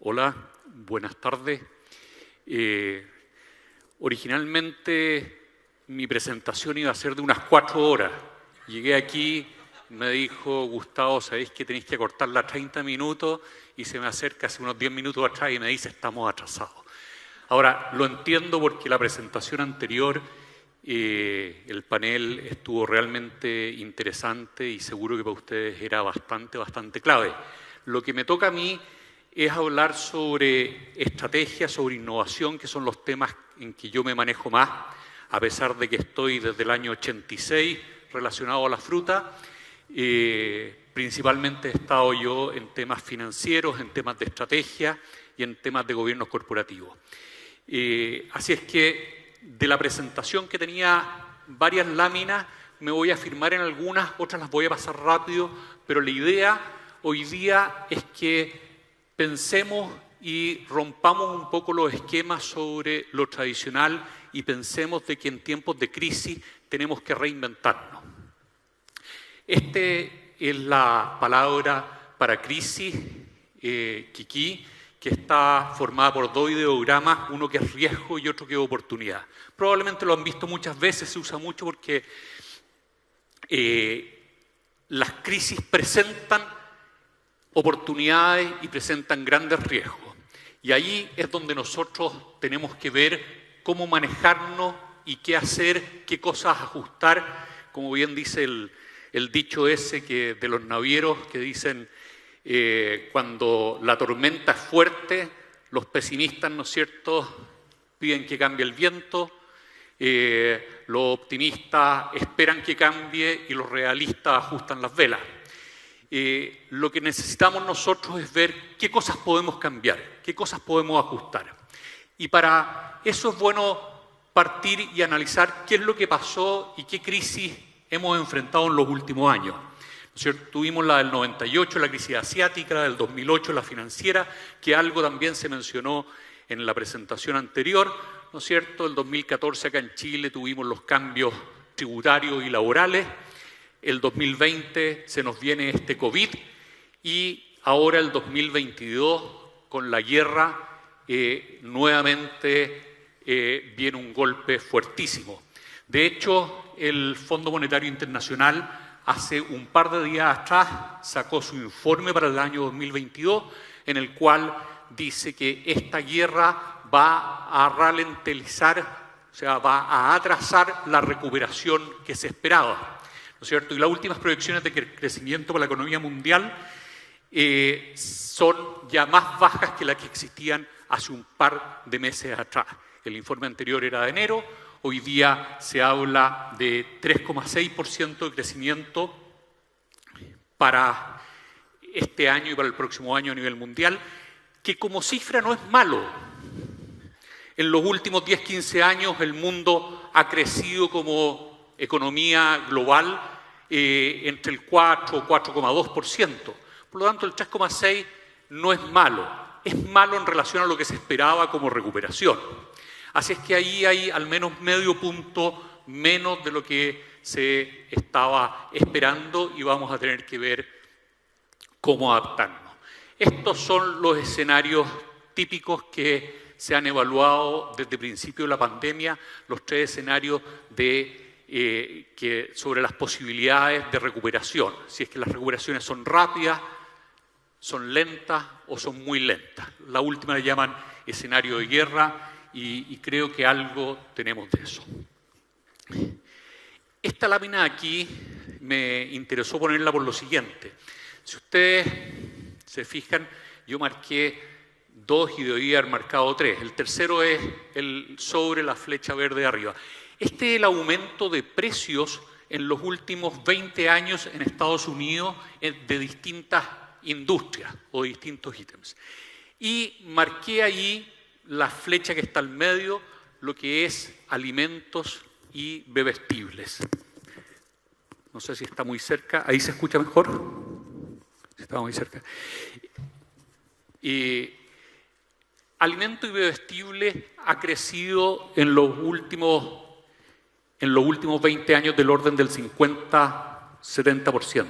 Hola, buenas tardes. Originalmente mi presentación iba a ser de unas 4 horas. Llegué aquí, me dijo Gustavo, sabéis que tenéis que acortarla a 30 minutos y se me acerca hace unos 10 minutos atrás y me dice estamos atrasados. Ahora, lo entiendo porque la presentación anterior, el panel estuvo realmente interesante y seguro que para ustedes era bastante clave. Lo que me toca a mí es hablar sobre estrategia, sobre innovación, que son los temas en que yo me manejo más, a pesar de que estoy desde el año 86 relacionado a la fruta. Principalmente he estado yo en temas financieros, en temas de estrategia y en temas de gobiernos corporativos. Así es que de la presentación que tenía varias láminas, me voy a firmar en algunas, otras las voy a pasar rápido, pero la idea hoy día es que pensemos y rompamos un poco los esquemas sobre lo tradicional y pensemos de que en tiempos de crisis tenemos que reinventarnos. Este es la palabra para crisis, Kiki, que está formada por 2 ideogramas, uno que es riesgo y otro que es oportunidad. Probablemente lo han visto muchas veces, se usa mucho porque las crisis presentan oportunidades y presentan grandes riesgos. Y ahí es donde nosotros tenemos que ver cómo manejarnos y qué hacer, qué cosas ajustar, como bien dice el dicho ese que de los navieros que dicen cuando la tormenta es fuerte, los pesimistas, ¿no es cierto?, piden que cambie el viento, los optimistas esperan que cambie y los realistas ajustan las velas. Lo que necesitamos nosotros es ver qué cosas podemos cambiar, qué cosas podemos ajustar. Y para eso es bueno partir y analizar qué es lo que pasó y qué crisis hemos enfrentado en los últimos años. ¿No es cierto? Tuvimos la del 98, la crisis asiática, la del 2008, la financiera, que algo también se mencionó en la presentación anterior, ¿no es cierto? El 2014 acá en Chile tuvimos los cambios tributarios y laborales. El 2020 se nos viene este COVID y ahora el 2022 con la guerra nuevamente viene un golpe fuertísimo. De hecho, el Fondo Monetario Internacional hace un par de días atrás sacó su informe para el año 2022 en el cual dice que esta guerra va a ralentizar, o sea, va a atrasar la recuperación que se esperaba. ¿No es cierto? Y las últimas proyecciones de crecimiento para la economía mundial son ya más bajas que las que existían hace un par de meses atrás. El informe anterior era de enero, hoy día se habla de 3,6% de crecimiento para este año y para el próximo año a nivel mundial, que como cifra no es malo. En los últimos 10-15 años el mundo ha crecido como economía global entre el 4 o 4,2%. Por lo tanto, el 3,6% no es malo. Es malo en relación a lo que se esperaba como recuperación. Así es que ahí hay al menos medio punto menos de lo que se estaba esperando y vamos a tener que ver cómo adaptarnos. Estos son los escenarios típicos que se han evaluado desde el principio de la pandemia, los 3 escenarios sobre las posibilidades de recuperación, si es que las recuperaciones son rápidas, son lentas o son muy lentas. La última la llaman escenario de guerra y creo que algo tenemos de eso. Esta lámina aquí me interesó ponerla por lo siguiente. Si ustedes se fijan, yo marqué 2 y debería haber marcado 3. El tercero es el sobre la flecha verde de arriba. Este es el aumento de precios en los últimos 20 años en Estados Unidos de distintas industrias o distintos ítems. Y marqué ahí la flecha que está al medio, lo que es alimentos y bebestibles. No sé si está muy cerca. ¿Ahí se escucha mejor? Está muy cerca. Alimento y bebestible ha crecido en los últimos 20 años del orden del 50-70%.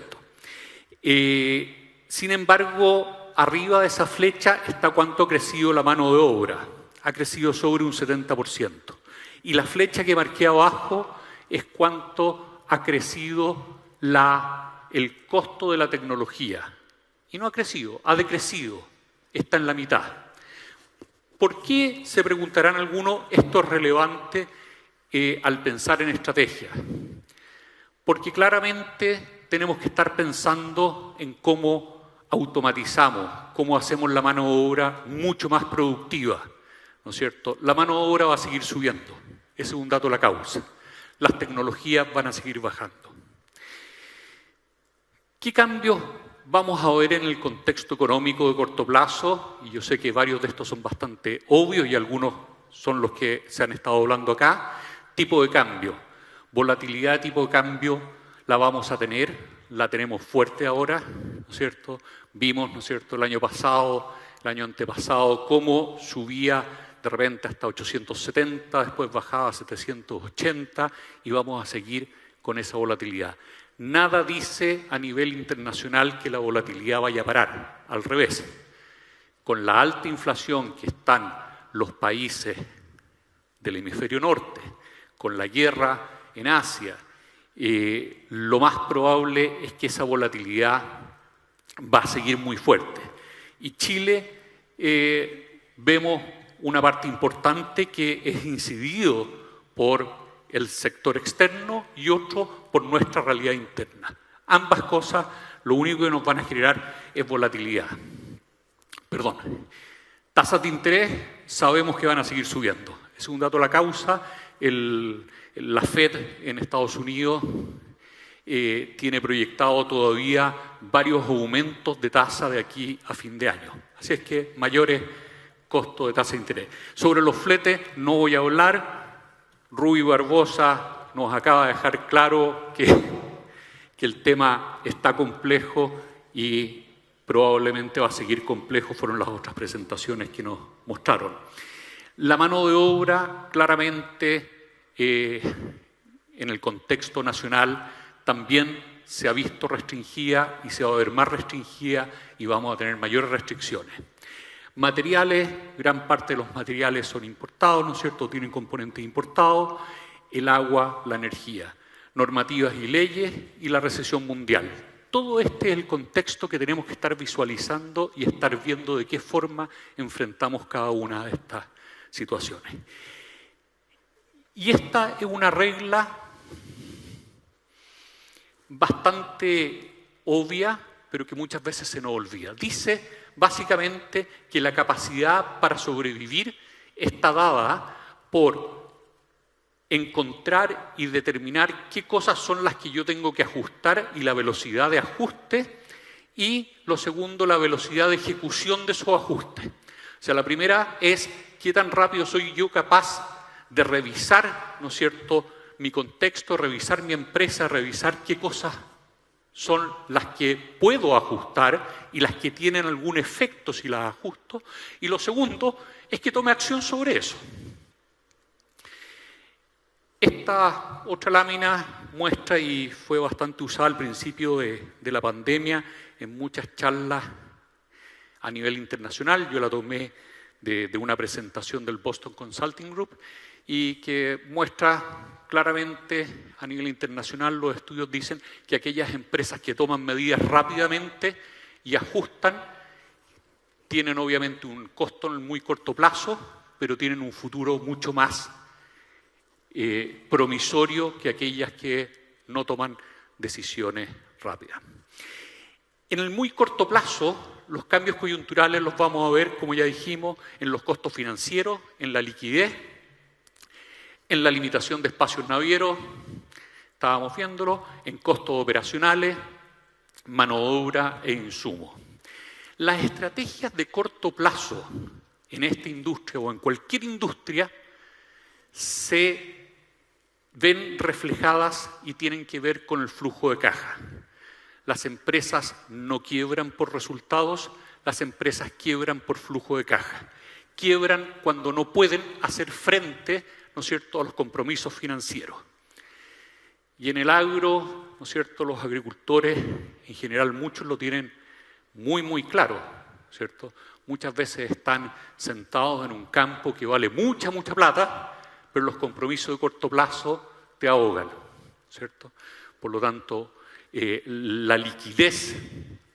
Sin embargo, arriba de esa flecha está cuánto ha crecido la mano de obra. Ha crecido sobre un 70%. Y la flecha que marqué abajo es cuánto ha crecido el costo de la tecnología. Y no ha crecido, ha decrecido. Está en la mitad. ¿Por qué, se preguntarán algunos, esto es relevante al pensar en estrategia? Porque claramente tenemos que estar pensando en cómo automatizamos, cómo hacemos la mano de obra mucho más productiva, ¿no es cierto? La mano de obra va a seguir subiendo, ese es un dato de la causa. Las tecnologías van a seguir bajando. ¿Qué cambios vamos a ver en el contexto económico de corto plazo? Y yo sé que varios de estos son bastante obvios y algunos son los que se han estado hablando acá. Tipo de cambio. Volatilidad de tipo de cambio la vamos a tener, la tenemos fuerte ahora, ¿no es cierto? Vimos, ¿no es cierto?, el año pasado, el año antepasado, cómo subía de repente hasta 870, después bajaba a 780 y vamos a seguir con esa volatilidad. Nada dice a nivel internacional que la volatilidad vaya a parar, al revés. Con la alta inflación que están los países del hemisferio norte, con la guerra en Asia, lo más probable es que esa volatilidad va a seguir muy fuerte. Y Chile, vemos una parte importante que es incidido por el sector externo y otro por nuestra realidad interna. Ambas cosas lo único que nos van a generar es volatilidad. Perdón. Tasas de interés sabemos que van a seguir subiendo. Es un dato de la causa. La Fed en Estados Unidos tiene proyectado todavía varios aumentos de tasa de aquí a fin de año. Así es que mayores costos de tasa de interés. Sobre los fletes no voy a hablar. Rubí Barbosa nos acaba de dejar claro que el tema está complejo y probablemente va a seguir complejo. Fueron las otras presentaciones que nos mostraron. La mano de obra, claramente, en el contexto nacional, también se ha visto restringida y se va a ver más restringida y vamos a tener mayores restricciones. Materiales, gran parte de los materiales son importados, ¿no es cierto?, tienen componentes importados, el agua, la energía, normativas y leyes y la recesión mundial. Todo este es el contexto que tenemos que estar visualizando y estar viendo de qué forma enfrentamos cada una de estas situaciones. Y esta es una regla bastante obvia, pero que muchas veces se nos olvida. Dice básicamente que la capacidad para sobrevivir está dada por encontrar y determinar qué cosas son las que yo tengo que ajustar y la velocidad de ajuste, y lo segundo, la velocidad de ejecución de esos ajustes. O sea, la primera es qué tan rápido soy yo capaz de revisar, ¿no es cierto?, mi contexto, revisar mi empresa, revisar qué cosas son las que puedo ajustar y las que tienen algún efecto si las ajusto. Y lo segundo es que tome acción sobre eso. Esta otra lámina muestra, y fue bastante usada al principio de la pandemia en muchas charlas a nivel internacional. Yo la tomé de una presentación del Boston Consulting Group y que muestra claramente a nivel internacional, los estudios dicen que aquellas empresas que toman medidas rápidamente y ajustan tienen obviamente un costo en el muy corto plazo, pero tienen un futuro mucho más promisorio que aquellas que no toman decisiones rápidas. En el muy corto plazo, los cambios coyunturales los vamos a ver, como ya dijimos, en los costos financieros, en la liquidez, en la limitación de espacios navieros, estábamos viéndolo, en costos operacionales, mano de obra e insumos. Las estrategias de corto plazo en esta industria o en cualquier industria se ven reflejadas y tienen que ver con el flujo de caja. Las empresas no quiebran por resultados, las empresas quiebran por flujo de caja. Quiebran cuando no pueden hacer frente, ¿no es cierto?, a los compromisos financieros. Y en el agro, ¿no es cierto?, los agricultores, en general muchos lo tienen muy, muy claro. ¿cierto? Muchas veces están sentados en un campo que vale mucha plata, pero los compromisos de corto plazo te ahogan, ¿cierto? Por lo tanto, la liquidez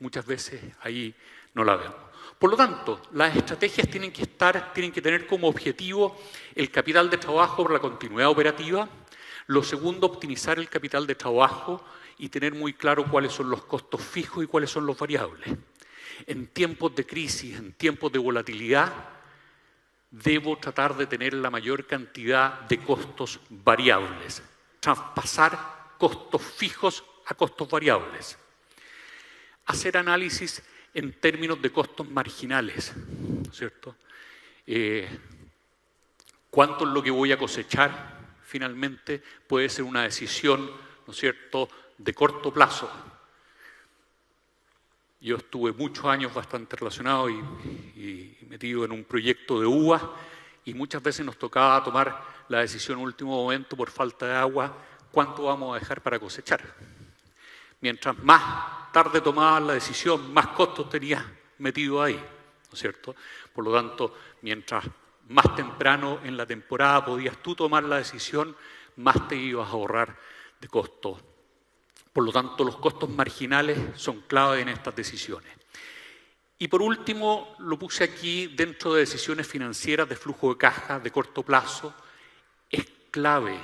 muchas veces ahí no la vemos. Por lo tanto, las estrategias tienen que tener como objetivo el capital de trabajo por la continuidad operativa. Lo segundo, optimizar el capital de trabajo y tener muy claro cuáles son los costos fijos y cuáles son los variables. En tiempos de crisis, en tiempos de volatilidad, debo tratar de tener la mayor cantidad de costos variables, traspasar costos fijos a costos variables. Hacer análisis en términos de costos marginales, ¿cierto? ¿Cuánto es lo que voy a cosechar? Finalmente puede ser una decisión, ¿no es cierto?, de corto plazo. Yo estuve muchos años bastante relacionado y metido en un proyecto de uvas y muchas veces nos tocaba tomar la decisión en último momento por falta de agua, ¿cuánto vamos a dejar para cosechar? Mientras más tarde tomabas la decisión, más costos tenías metido ahí, ¿no es cierto? Por lo tanto, mientras más temprano en la temporada podías tú tomar la decisión, más te ibas a ahorrar de costos. Por lo tanto, los costos marginales son clave en estas decisiones. Y por último, lo puse aquí dentro de decisiones financieras de flujo de caja de corto plazo, es clave,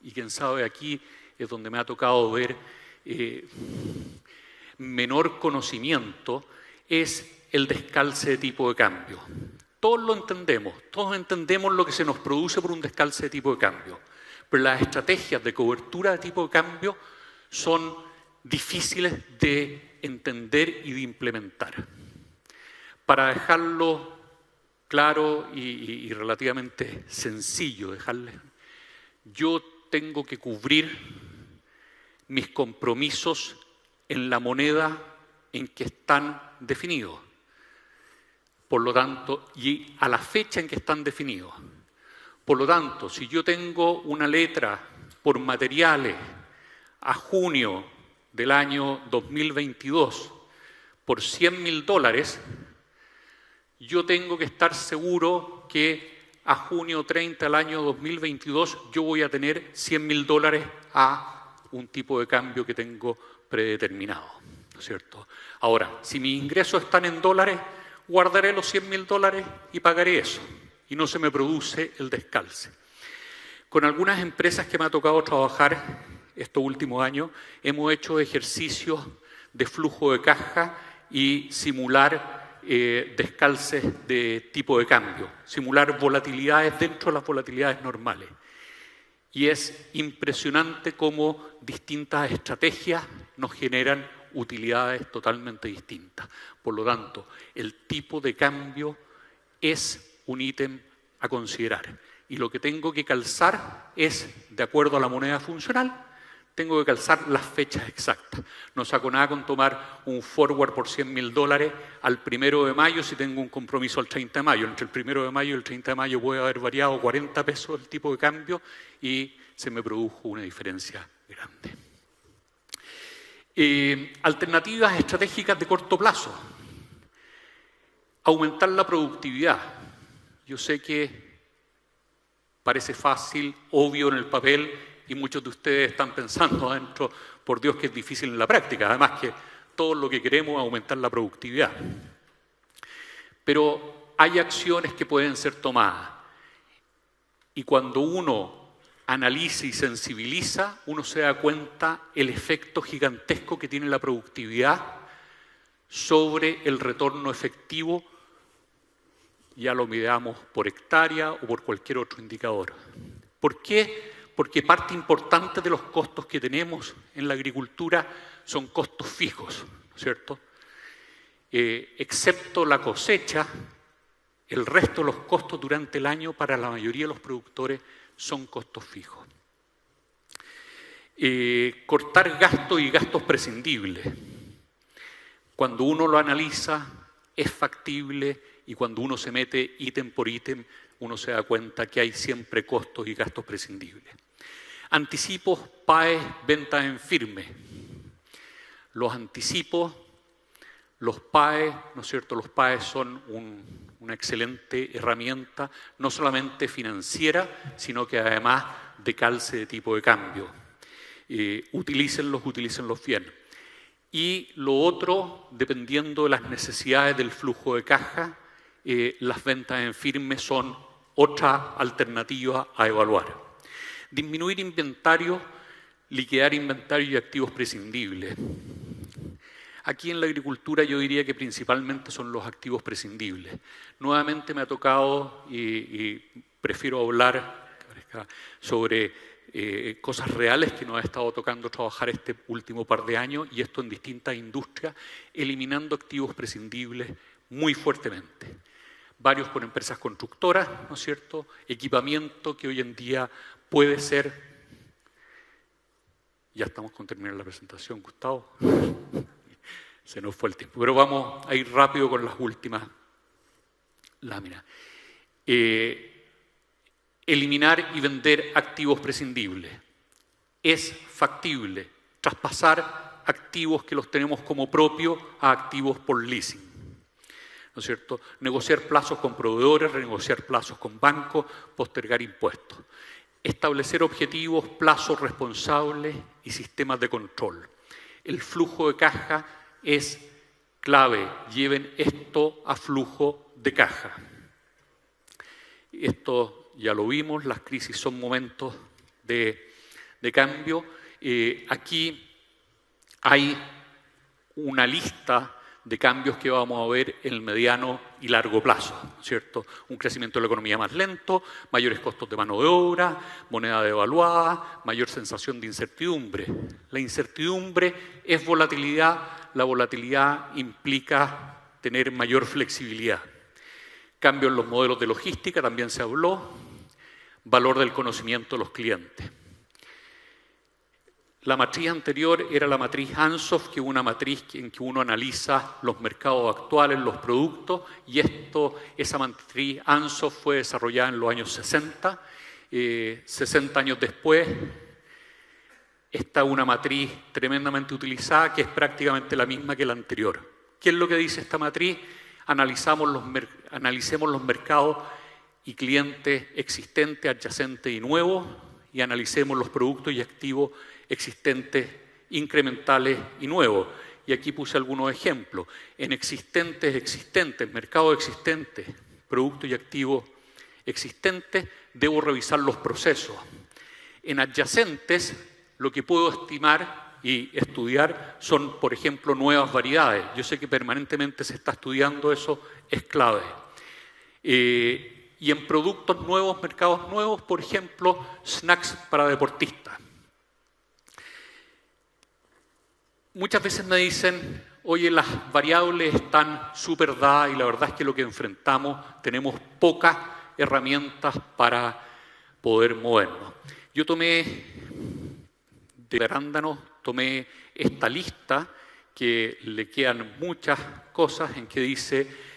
y quien sabe aquí es donde me ha tocado ver menor conocimiento, es el descalce de tipo de cambio. Todos lo entendemos, todos entendemos lo que se nos produce por un descalce de tipo de cambio, pero las estrategias de cobertura de tipo de cambio son difíciles de entender y de implementar. Para dejarlo claro y relativamente sencillo, yo tengo que cubrir mis compromisos en la moneda en que están definidos. Por lo tanto, y a la fecha en que están definidos. Por lo tanto, si yo tengo una letra por materiales a junio del año 2022 por $100.000, yo tengo que estar seguro que a junio 30 del año 2022 yo voy a tener $100.000 a un tipo de cambio que tengo predeterminado, ¿no es cierto? Ahora, si mis ingresos están en dólares, guardaré los $100.000 y pagaré eso, y no se me produce el descalce. Con algunas empresas que me ha tocado trabajar estos últimos años, hemos hecho ejercicios de flujo de caja y simular descalces de tipo de cambio, simular volatilidades dentro de las volatilidades normales. Y es impresionante cómo distintas estrategias nos generan utilidades totalmente distintas. Por lo tanto, el tipo de cambio es un ítem a considerar. Y lo que tengo que calzar es, de acuerdo a la moneda funcional, tengo que calzar las fechas exactas. No saco nada con tomar un forward por $100.000 al 1 de mayo si tengo un compromiso al 30 de mayo. Entre el 1 de mayo y el 30 de mayo puede haber variado 40 pesos el tipo de cambio y se me produjo una diferencia grande. Alternativas estratégicas de corto plazo. Aumentar la productividad. Yo sé que parece fácil, obvio en el papel, y muchos de ustedes están pensando adentro, por Dios que es difícil en la práctica, además que todo lo que queremos es aumentar la productividad. Pero hay acciones que pueden ser tomadas, y cuando uno analiza y sensibiliza, uno se da cuenta el efecto gigantesco que tiene la productividad sobre el retorno efectivo, ya lo midamos por hectárea o por cualquier otro indicador. ¿Por qué? Porque parte importante de los costos que tenemos en la agricultura son costos fijos, ¿no es cierto? Excepto la cosecha, el resto de los costos durante el año para la mayoría de los productores son costos fijos. Cortar gastos y gastos prescindibles. Cuando uno lo analiza, es factible y cuando uno se mete ítem por ítem, uno se da cuenta que hay siempre costos y gastos prescindibles. Anticipos, PAES, ventas en firme. Los anticipos Los PAE, ¿no es cierto? Los PAE son una excelente herramienta, no solamente financiera, sino que además de calce de tipo de cambio. Utilícenlos bien. Y lo otro, dependiendo de las necesidades del flujo de caja, las ventas en firme son otra alternativa a evaluar. Disminuir inventario, liquidar inventario y activos prescindibles. Aquí en la agricultura yo diría que principalmente son los activos prescindibles. Nuevamente me ha tocado, y prefiero hablar sobre cosas reales que nos ha estado tocando trabajar este último par de años, y esto en distintas industrias, eliminando activos prescindibles muy fuertemente. Varios con empresas constructoras, ¿no es cierto? Equipamiento que hoy en día puede ser... Ya estamos con terminar la presentación, Gustavo. Se nos fue el tiempo, pero vamos a ir rápido con las últimas láminas. Eliminar y vender activos prescindibles. Es factible traspasar activos que los tenemos como propios a activos por leasing, ¿no es cierto? Negociar plazos con proveedores, renegociar plazos con bancos, postergar impuestos. Establecer objetivos, plazos responsables y sistemas de control. El flujo de caja es clave. Lleven esto a flujo de caja. Esto ya lo vimos, las crisis son momentos de cambio. Aquí hay una lista de cambios que vamos a ver en el mediano y largo plazo, ¿cierto? Un crecimiento de la economía más lento, mayores costos de mano de obra, moneda devaluada, mayor sensación de incertidumbre. La incertidumbre es volatilidad, la volatilidad implica tener mayor flexibilidad. Cambio en los modelos de logística, también se habló, valor del conocimiento de los clientes. La matriz anterior era la matriz Ansoff, que es una matriz en que uno analiza los mercados actuales, los productos, y esa matriz Ansoff fue desarrollada en los años 60. 60 años después, esta es una matriz tremendamente utilizada, que es prácticamente la misma que la anterior. ¿Qué es lo que dice esta matriz? Analicemos los mercados y clientes existentes, adyacentes y nuevos, y analicemos los productos y activos existentes, incrementales y nuevos. Y aquí puse algunos ejemplos. En existentes, mercados existentes, productos y activos existentes, debo revisar los procesos. En adyacentes, lo que puedo estimar y estudiar son, por ejemplo, nuevas variedades. Yo sé que permanentemente se está estudiando eso, es clave. Y en productos nuevos, mercados nuevos, por ejemplo, snacks para deportistas. Muchas veces me dicen, oye, las variables están súper dadas y la verdad es que lo que enfrentamos, tenemos pocas herramientas para poder movernos. Yo tomé de arándanos, tomé esta lista, que le quedan muchas cosas, en que dice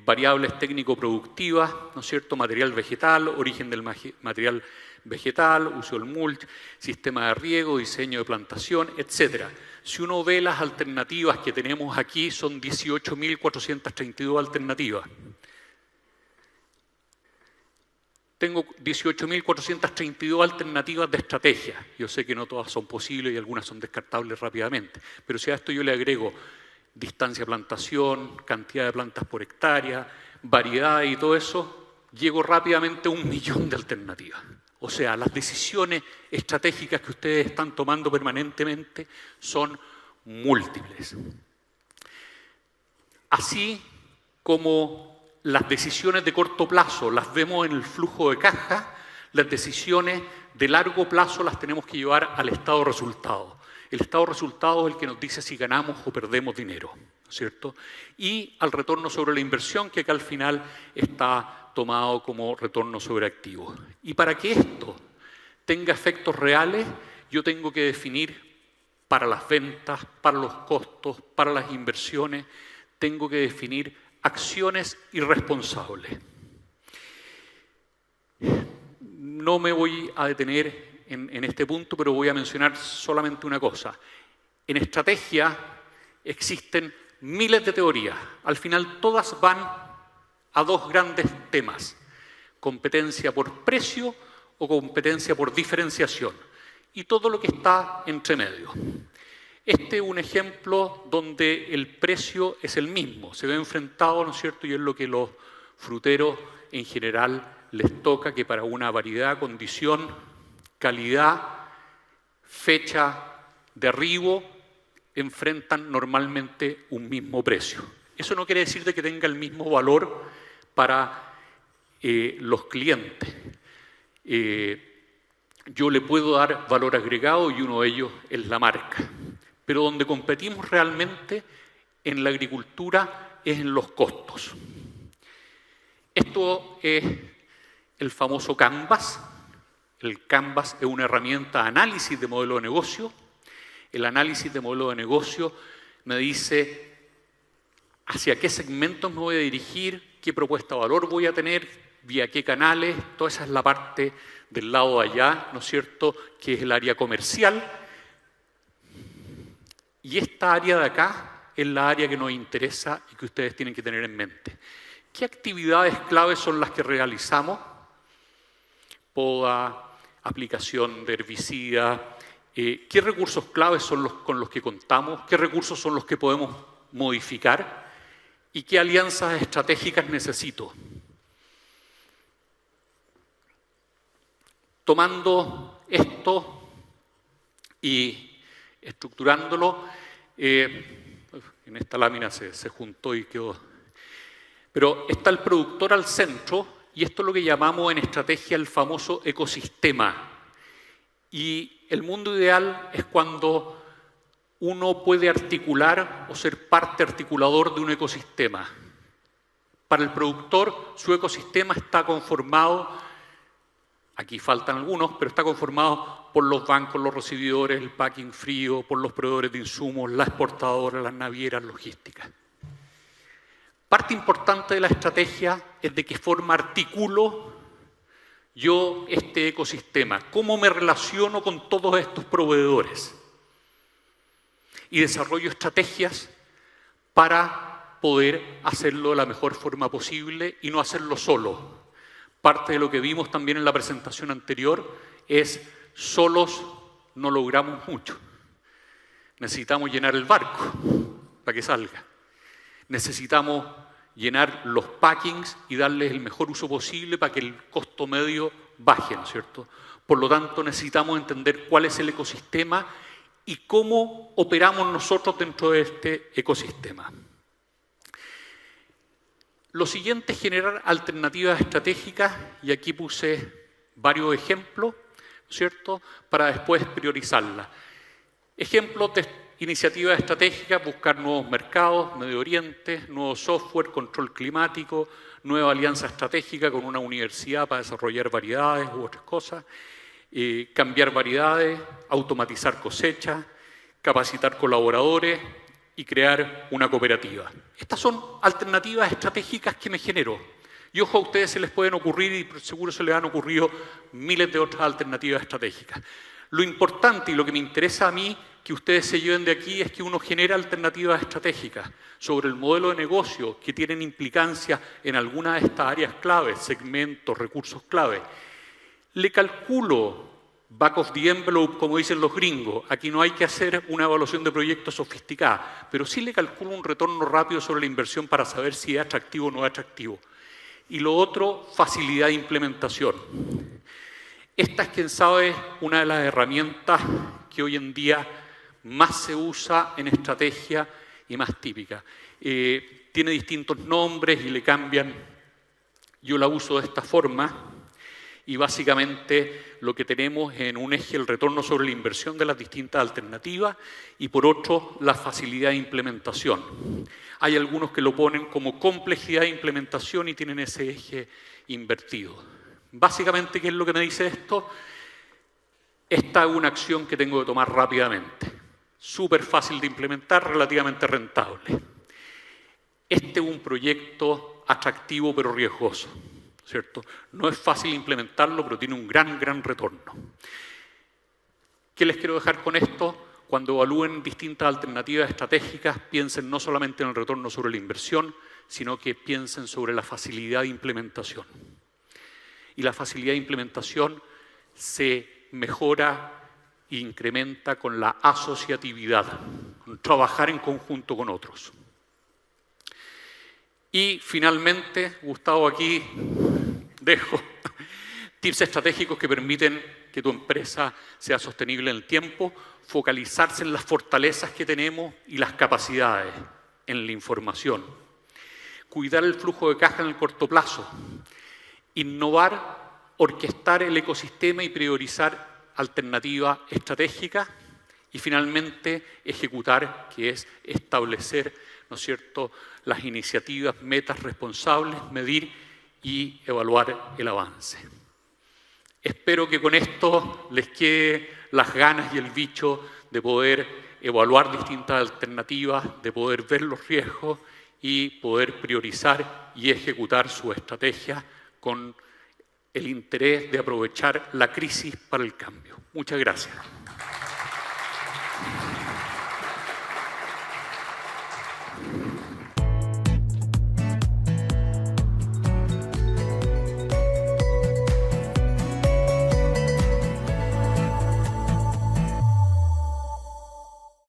variables técnico-productivas, ¿no es cierto? Material vegetal, origen del material vegetal, uso del mulch, sistema de riego, diseño de plantación, etc. Si uno ve las alternativas que tenemos aquí, son 18.432 alternativas. Tengo 18.432 alternativas de estrategia. Yo sé que no todas son posibles y algunas son descartables rápidamente, pero si a esto yo le agrego distancia de plantación, cantidad de plantas por hectárea, variedad y todo eso, llego rápidamente a 1 millón de alternativas. O sea, las decisiones estratégicas que ustedes están tomando permanentemente son múltiples. Así como las decisiones de corto plazo las vemos en el flujo de caja, las decisiones de largo plazo las tenemos que llevar al estado de resultado. El estado de resultado es el que nos dice si ganamos o perdemos dinero, ¿cierto? Y al retorno sobre la inversión, que acá al final está tomado como retorno sobre activos. Y para que esto tenga efectos reales, yo tengo que definir para las ventas, para los costos, para las inversiones, tengo que definir acciones irresponsables. No me voy a detener en este punto, pero voy a mencionar solamente una cosa. En estrategia existen miles de teorías. Al final todas van a dos grandes temas: competencia por precio o competencia por diferenciación, y todo lo que está entre medio. Este es un ejemplo donde el precio es el mismo, se ve enfrentado, ¿no es cierto?, y es lo que los fruteros en general les toca, que para una variedad, condición, calidad, fecha de arribo, enfrentan normalmente un mismo precio. Eso no quiere decir de que tenga el mismo valor para los clientes. Yo le puedo dar valor agregado y uno de ellos es la marca. Pero donde competimos realmente en la agricultura es en los costos. Esto es el famoso Canvas. El Canvas es una herramienta de análisis de modelo de negocio. El análisis de modelo de negocio me dice hacia qué segmentos me voy a dirigir, qué propuesta de valor voy a tener, vía qué canales. Toda esa es la parte del lado de allá, ¿no es cierto?, que es el área comercial. Y esta área de acá es la área que nos interesa y que ustedes tienen que tener en mente. ¿Qué actividades claves son las que realizamos? Poda, aplicación de herbicida. ¿Qué recursos claves son los con los que contamos? ¿Qué recursos son los que podemos modificar? ¿Y qué alianzas estratégicas necesito? Tomando esto y estructurándolo, en esta lámina se juntó y quedó. Pero está el productor al centro, y esto es lo que llamamos en estrategia el famoso ecosistema. Y el mundo ideal es cuando uno puede articular o ser parte articulador de un ecosistema. Para el productor, su ecosistema está conformado, aquí faltan algunos, pero está conformado por los bancos, los recibidores, el packing frío, por los proveedores de insumos, las exportadoras, las navieras, logísticas. Parte importante de la estrategia es de qué forma articulo yo este ecosistema, cómo me relaciono con todos estos proveedores y desarrollo estrategias para poder hacerlo de la mejor forma posible y no hacerlo solo. Parte de lo que vimos también en la presentación anterior es solos no logramos mucho. Necesitamos llenar el barco para que salga. Necesitamos llenar los packings y darles el mejor uso posible para que el costo medio baje, ¿no es cierto? Por lo tanto, necesitamos entender cuál es el ecosistema y cómo operamos nosotros dentro de este ecosistema. Lo siguiente es generar alternativas estratégicas, y aquí puse varios ejemplos, ¿no es cierto?, para después priorizarlas. Ejemplos de iniciativas estratégicas: buscar nuevos mercados, Medio Oriente, nuevo software, control climático, nueva alianza estratégica con una universidad para desarrollar variedades u otras cosas, cambiar variedades, automatizar cosechas, capacitar colaboradores y crear una cooperativa. Estas son alternativas estratégicas que me genero. Y ojo, a ustedes se les pueden ocurrir, y seguro se les han ocurrido miles de otras alternativas estratégicas. Lo importante y lo que me interesa a mí que ustedes se lleven de aquí es que uno genera alternativas estratégicas sobre el modelo de negocio que tienen implicancia en alguna de estas áreas claves, segmentos, recursos clave. Le calculo back of the envelope, como dicen los gringos. Aquí no hay que hacer una evaluación de proyectos sofisticada, pero sí le calculo un retorno rápido sobre la inversión para saber si es atractivo o no es atractivo. Y lo otro, facilidad de implementación. Esta es, quién sabe, una de las herramientas que hoy en día más se usa en estrategia y más típica. Tiene distintos nombres y le cambian. Yo la uso de esta forma. Y básicamente lo que tenemos en un eje el retorno sobre la inversión de las distintas alternativas y por otro la facilidad de implementación. Hay algunos que lo ponen como complejidad de implementación y tienen ese eje invertido. Básicamente, ¿qué es lo que me dice esto? Esta es una acción que tengo que tomar rápidamente. Súper fácil de implementar, relativamente rentable. Este es un proyecto atractivo pero riesgoso, ¿cierto? No es fácil implementarlo, pero tiene un gran retorno. ¿Qué les quiero dejar con esto? Cuando evalúen distintas alternativas estratégicas, piensen no solamente en el retorno sobre la inversión, sino que piensen sobre la facilidad de implementación. Y la facilidad de implementación se mejora e incrementa con la asociatividad, con trabajar en conjunto con otros. Y finalmente, Gustavo, aquí dejo tips estratégicos que permiten que tu empresa sea sostenible en el tiempo, focalizarse en las fortalezas que tenemos y las capacidades, en la información, cuidar el flujo de caja en el corto plazo, innovar, orquestar el ecosistema y priorizar alternativas estratégicas y finalmente ejecutar, que es establecer, ¿no es cierto?, las iniciativas, metas responsables, medir y evaluar el avance. Espero que con esto les quede las ganas y el bicho de poder evaluar distintas alternativas, de poder ver los riesgos y poder priorizar y ejecutar su estrategia con el interés de aprovechar la crisis para el cambio. Muchas gracias.